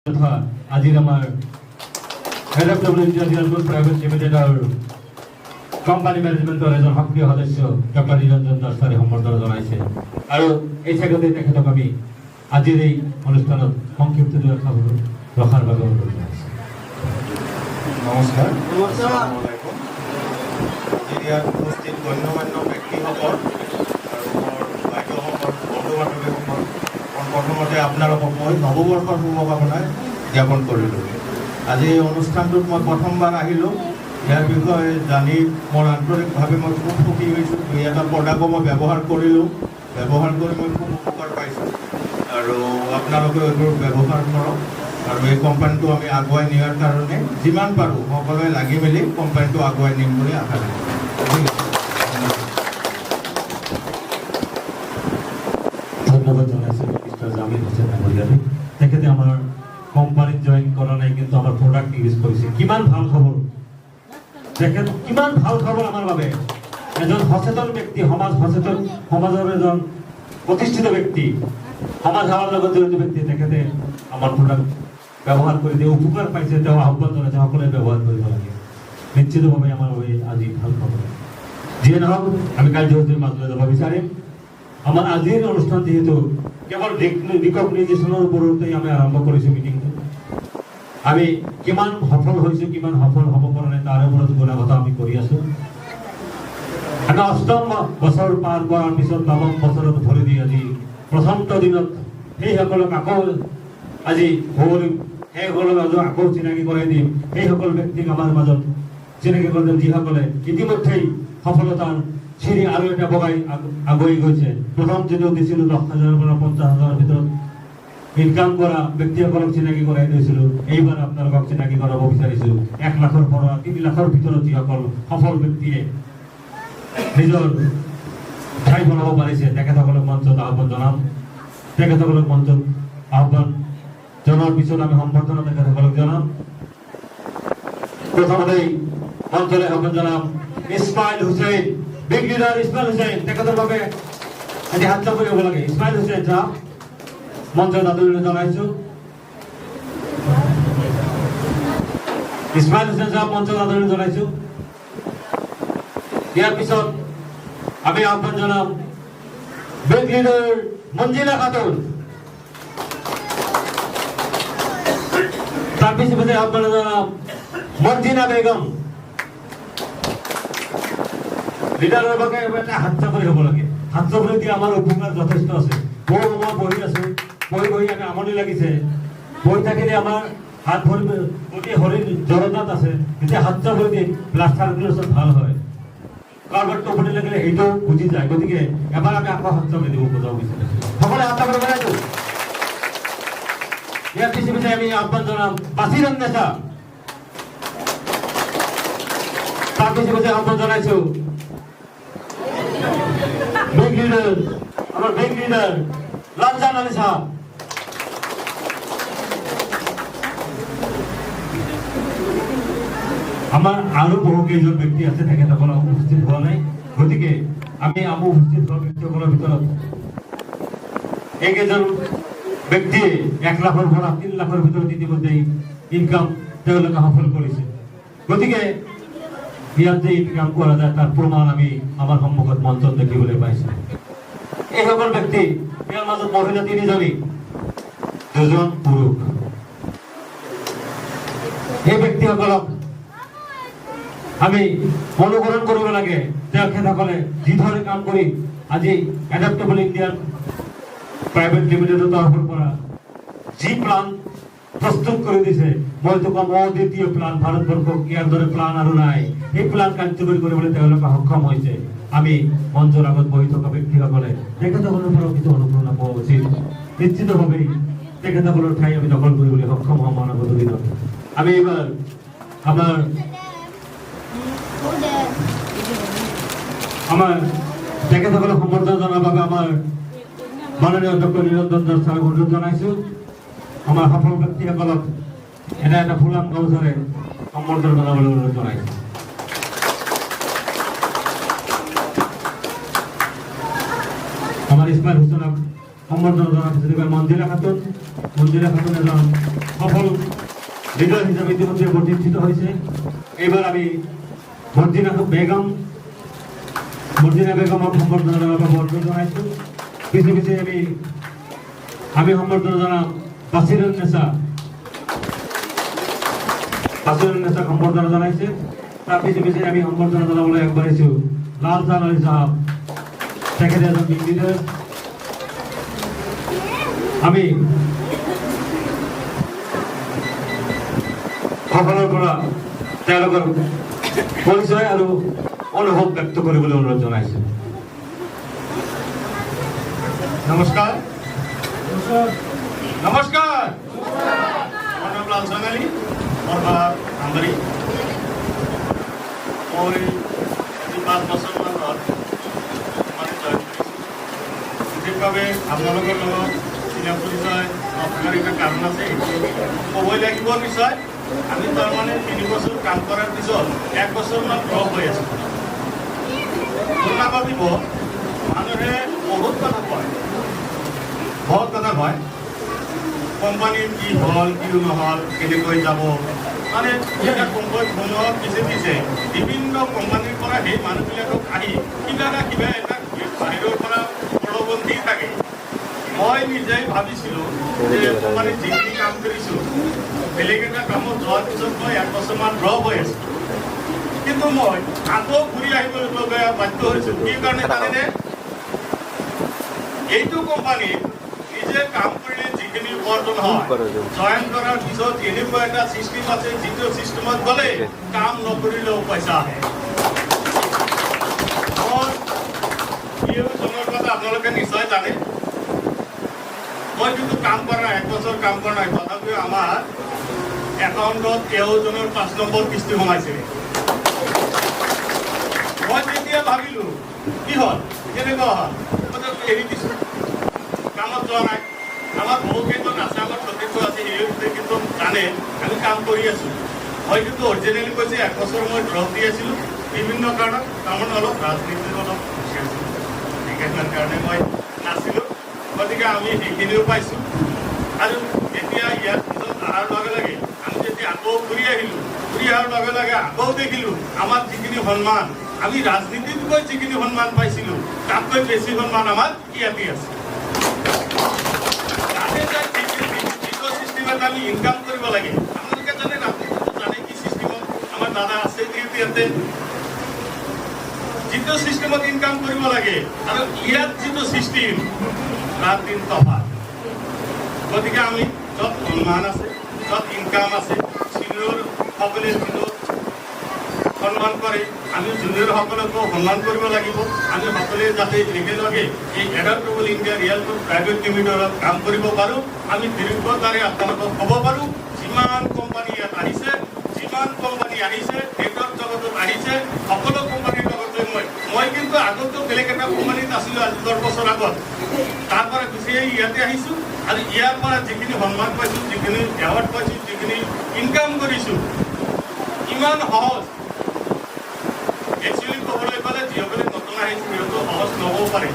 তথা আজিৰ আমাৰ হেড অফ ডব্লিউডিচিএল প্ৰাইভেট লিমিটেডৰ কোম্পানী মেনেজমেণ্টৰ এজন সক্ৰিয় সদস্য ডক্টৰ নিৰঞ্জন দাস ছাৰে সম্বৰ্ধনা জনাইছে আৰু এই চেগতে তেখেতক আমি আজিৰ এই অনুষ্ঠানত সংক্ষিপ্ত ৰখাৰ বাবে অনুৰোধ জনাইছোঁ। নমস্কাৰ। ইয়াত উপস্থিত গণ্যমান্য ব্যক্তিসকল আৰু মোৰ বাইদেউসকল বন্ধু বান্ধৱীসকল, প্ৰথমতে আপোনালোকক মই নৱবৰ্ষৰ শুভকামনা জ্ঞাপন কৰিলোঁ। আজি এই অনুষ্ঠানটোত মই প্ৰথমবাৰ আহিলোঁ। ইয়াৰ বিষয়ে জানি মোৰ আন্তৰিকভাৱে মই খুব সুখী হৈছোঁ। দুই এটা প্ৰডাক্টো মই ব্যৱহাৰ কৰিলোঁ, ব্যৱহাৰ কৰি মই খুব উপকাৰ পাইছোঁ আৰু আপোনালোকে এইবোৰ ব্যৱহাৰ কৰক আৰু এই কোম্পানীটো আমি আগুৱাই নিয়াৰ কাৰণে যিমান পাৰোঁ সকলোৱে লাগি মেলি কোম্পানীটো আগুৱাই নিম বুলি আশা ৰাখিছোঁ। ধন্যবাদ জনাইছোঁ মিষ্টাৰ জামিল হুছেইন ডাঙৰীয়ালৈ। তেখেতে আমাৰ কোম্পানীত জইন কৰা নাই, কিন্তু আমাৰ প্ৰডাক্ট ইউজ কৰিছে। কিমান ভাল খবৰ তেখেত, কিমান ভাল খবৰ আমাৰ বাবে। এজন সচেতন ব্যক্তি, সমাজৰ এজন প্ৰতিষ্ঠিত ব্যক্তি, সমাজ সেৱাৰ লগত জড়িত ব্যক্তি, তেখেতে আমাৰ প্ৰডাক্ট ব্যৱহাৰ কৰি তেওঁ উপকাৰ পাইছে। তেওঁ আহ্বান জনাইছে সকলোৱে ব্যৱহাৰ কৰিব লাগে। নিশ্চিতভাৱে আমাৰ বাবে আজি ভাল খবৰ। যিয়ে নহওক, আমি কাৰ্যসূচীৰ মাজলৈ যাব বিচাৰিম। আমাৰ আজিৰ অনুষ্ঠান যিহেতু কেৱল ৰিকগনাইজেশ্যনৰ ওপৰতেই আমি আৰম্ভ কৰিছোঁ মিটিংটো। আমি কিমান সফল হৈছোঁ, কিমান সফল হ'ব পৰা নাই তাৰ ওপৰত গুণাগত আমি কৰি আছোঁ। আমি ৮ম বছৰ পাৰ কৰাৰ পিছত ৯ম বছৰত ভৰি দি আজি প্ৰথমটো দিনত সেইসকলক আকৌ আজি সেইসকলক আকৌ চিনাকি কৰাই দিম। সেইসকল ব্যক্তিক আমাৰ মাজত চিনাকি কৰি দিম যিসকলে ইতিমধ্যেই সফলতাৰ চিৰি আৰু এটা বগাই আগুৱাই গৈছে। প্ৰথম যিটো দিছিলোঁ ১০,০০০ৰ পৰা ৫০,০০০ৰ ভিতৰত ইনকাম কৰা ব্যক্তিসকলক চিনাকি কৰাই দিছিলোঁ। এইবাৰ আপোনালোকক চিনাকি কৰাব বিচাৰিছোঁ ১ লাখৰ পৰা ৩ লাখৰ ভিতৰত যিসকল সফল ব্যক্তিয়ে নিজৰ ঠাই বনাব পাৰিছে তেখেতসকলক মঞ্চত আহ্বান জনাম। তেখেতসকলক মঞ্চত আহ্বান জনোৱাৰ পিছত আমি সম্বৰ্ধনা তেখেতসকলক জনাম। প্ৰথমতেই মঞ্চলৈ আহ্বান জনাম ইছমাইল হুছেইন, বিগ লিডাৰ ইছমাইল হুছেইন। তেখেতৰ বাবে আজি হাত চাপৰি হ'ব লাগে। ইছমাইল হুছেইন চাওক মঞ্চত আদৰণি জনাইছোঁ। ইছমাইল হুছেইন চাওক মঞ্চত আদৰণি জনাইছোঁ। ইয়াৰ পিছত আমি আহ্বান জনাম বিগ লিডাৰ মঞ্জিলা খাতুন। তাৰ পিছনে আহ্বান জনাম মৰ্জিনা বেগম। লিডাৰৰ বাবে এটা হাত চাপৰি হ'ব লাগে। হাত চাপৰি দিয়ে আমাৰ উপকাৰ যথেষ্ট আছে। মই বহি আছোঁ, বহি আমি আমনি লাগিছে। বহি থাকিলে আমাৰ হাত ভৰি গোটেই শৰীৰ জড়তাত আছে। যেতিয়া হাত চাপৰি দিয়ে ব্লাড চাৰ্কুলেশ্যন ভাল হয়। কাৰোবাৰ টোপনি লাগিলে সেইটো বুজি যায়। গতিকে এবাৰ আমি আকৌ হাত চাপৰি দিব বুজাব বিচাৰিছোঁ। সকলোৱে হাত চাপৰি বনাইছোঁ। ইয়াৰ পিছে আমি আহ্বান জনাম বাছিৰ নেতা। তাৰ পিছে আহ্বান জনাইছোঁ বিগ লিডাৰ, আমাৰ বিগ লিডাৰ লালজান আলী সাহেব। আমাৰ আৰু বহু কেইজন ব্যক্তি আছে, তেখেতসকলক উপস্থিত হোৱা নাই। গতিকে আমি উপস্থিত হোৱা ব্যক্তিসকলৰ ভিতৰত এইকেইজন ব্যক্তিয়ে ১ লাখৰ পৰা ৩ লাখৰ ভিতৰত ইতিমধ্যেই ইনকাম তেওঁলোকে সফল কৰিছে। গতিকে ইয়াত যে ইনকাম কৰা যায় তাৰ প্ৰমাণ আমি আমাৰ সন্মুখত মঞ্চত দেখিবলৈ পাইছোঁ। এইসকল ব্যক্তি, ইয়াৰ মাজত মহিলা ৩জনী, ২জন পুৰুষ। এই ব্যক্তিসকলক আমি অনুকৰণ কৰিব লাগে। তেখেতসকলে যিধৰণে কাম কৰি আজি এডাপ্টেবল ইণ্ডিয়ান প্ৰাইভেট লিমিটেডৰ তৰফৰ পৰা যি প্লান প্ৰস্তুত কৰি দিছে, মইতো কম অদ্বিতীয় প্লান। ভাৰতবৰ্ষক ইয়াৰ দৰে প্লান আৰু নাই। এই প্লান কাৰ্যকৰী কৰিবলৈ তেওঁলোকে সক্ষম হৈছে। আমি মঞ্চৰ আগত বহি থকা ব্যক্তিসকলে তেখেতসকলৰ পৰা কিছু অনুপ্ৰেৰণা পোৱা উচিত। নিশ্চিতভাৱেই তেখেতসকলৰ ঠাই আমি দখল কৰিবলৈ সক্ষম হ'ম অনাগত দিনত। আমি এইবাৰ আমাৰ তেখেতসকলক সম্বৰ্ধনা জনাৰ বাবে আমাৰ মাননীয় ডক্টৰ নিৰঞ্জন দাস ছাৰক অনুৰোধ জনাইছোঁ। আমাৰ সফল ব্যক্তিসকলক এটা ফুলাম গামোচাৰে সম্বৰ্ধনা জনাবলৈ অনুৰোধ জনাইছোঁ। আমাৰ ইছমাইল হুছেইনক সম্বৰ্ধনা জনাইছোঁ। যেনেকৈ মঞ্জিলা খাতুন এজন সফল লিডাৰ হিচাপে ইতিমধ্যে প্ৰতিষ্ঠিত হৈছে। এইবাৰ আমি মৰ্জিনা বেগমক সম্বৰ্ধনা জনাইছোঁ। পিছে আমি সম্বৰ্ধনা জনাম বাছিৰুন্নেছা সম্বৰ্ধনা জনাইছে। তাৰ পিছে আমি সম্বৰ্ধনা জনাবলৈ আগবাঢ়িছোঁ লালচান আলী চাহাব, তেখেতে এজন লিডাৰ। আমি সকলৰ পৰা তেওঁলোকৰ পৰিচয় আৰু অনুভৱ ব্যক্ত কৰিবলৈ অনুৰোধ জনাইছোঁ। নমস্কাৰ। নমস্কাৰ। মোৰ নাম লালচান আলী, মোৰ ঘৰ আমবাৰী। মই আজি 5 বছৰমান হ'ল মানে জইন কৰিছোঁ। বিশেষভাৱে আপোনালোকৰ লগত চিনা পৰিচয় নথকাৰ এটা কাৰণ আছে, ক'বই লাগিব নিশ্চয়। আমি তাৰমানে 3 বছৰ কাম কৰাৰ পিছত 1 বছৰমান ড্ৰপ হৈ আছোঁ। নাভাবিব, মানুহে বহুত কথা কয়, কোম্পানীৰ কি হ'ল কি নহ'ল, কেনেকৈ যাব, মানে এটা কোম্পানীৰ পিছে বিভিন্ন কোম্পানীৰ পৰা সেই মানুহবিলাকক আহি কিবা না কিবা এটা বাহিৰৰ পৰা প্ৰলোভন দি থাকে। মই নিজেই ভাবিছিলোঁ যে কোম্পানীত যিখিনি কাম কৰিছোঁ, বেলেগ এটা কামত যোৱাৰ পিছত মই 1 বছৰমান ড্ৰপ হৈ আছোঁ। কিন্তু মই আকৌ ঘূৰি আহিবলগীয়া বাধ্য হৈছোঁ। কি কাৰণে জানেনে? এইটো কোম্পানীত নিজে কাম কৰিলে যিখিনি উপাৰ্জন হয়, জইন কৰাৰ পিছত এনেকুৱা এটা চিষ্টেম আছে, যিটো চিষ্টেমত গ'লে কাম নকৰিলেও পইচা আহে। জনৰ কথা আপোনালোকে নিশ্চয় জানে। মই কিন্তু কাম কৰা নাই, 1 বছৰ কাম কৰা নাই, তথাপিও আমাৰ একাউণ্টত এওঁজনৰ 5 নম্বৰ কিস্তি সোমাইছে। মই তেতিয়া ভাবিলোঁ কি হ'ল, কেনেকুৱা হ'ল, এৰি দিছোঁ, কামত যোৱা নাই। আমাৰ বহুকেইজন আছে, আমাৰ সতীৰ্থ আছে, সিহঁতে কিন্তু জানে আমি কাম কৰি আছোঁ। মই কিন্তু অৰিজিনেলি কৈছে 1 বছৰ মই ড্ৰপ দি আছিলোঁ বিভিন্ন কাৰণত, তাৰমানে অলপ ৰাজনীতিৰ অলপ সেইকাৰণে কাৰণে মই নাছিলোঁ। গতিকে আমি সেইখিনিও পাইছোঁ। আৰু এতিয়া ইয়াৰ পিছত অহাৰ লগে লগে আমি যেতিয়া আকৌ ঘূৰি আহিলোঁ, ঘূৰি অহাৰ লগে লগে আকৌ দেখিলোঁ আমাৰ যিখিনি সন্মান, আমি ৰাজনীতিতকৈ যিখিনি সন্মান পাইছিলোঁ তাতকৈ বেছি সন্মান আমাৰ ইয়াতে আছে। যিটো চিষ্টেমত আমি ইনকাম কৰিব লাগে, আপোনালোকে জানে, ৰাজনীতিটো জানে কি চিষ্টেমত আমাৰ দাদা আছে ইয়াতে, যিটো চিষ্টেমত ইনকাম কৰিব লাগে আৰু ইয়াত যিটো চিষ্টেম ৰাত দিন তফাত। গতিকে আমি য'ত সন্মান আছে, য'ত ইনকাম আছে, চিনিয়ৰ সকলে যিটো সন্মান কৰে, আমি জুনিয়ৰসকলকো সন্মান কৰিব লাগিব। আমি সকলোৱে যাতে একেলগে এই এডাপ্টেবল ইণ্ডিয়া ৰিয়েল প্ৰাইভেট লিমিটেডত কাম কৰিব পাৰোঁ। আমি দীৰ্ঘতাৰে আপোনালোকক ক'ব পাৰোঁ, যিমান কোম্পানী ইয়াত আহিছে, নেটৱৰ্ক জগতত আহিছে, সকলো কোম্পানীৰ লগতে মই কিন্তু আগতো বেলেগ এটা কোম্পানীত আছিলোঁ আজি 10 বছৰ আগত। তাৰ পৰা গুচি আহি ইয়াতে আহিছোঁ আৰু ইয়াৰ পৰা যিখিনি সন্মান পাইছোঁ, যিখিনি এৱাৰ্ড পাইছোঁ, যিখিনি ইনকাম কৰিছোঁ, ইমান সহজ। একচুৱেলি ক'বলৈ গ'লে যিসকলে নতুন আহিছোঁ সিহঁতো সহজ নহ'ব পাৰে।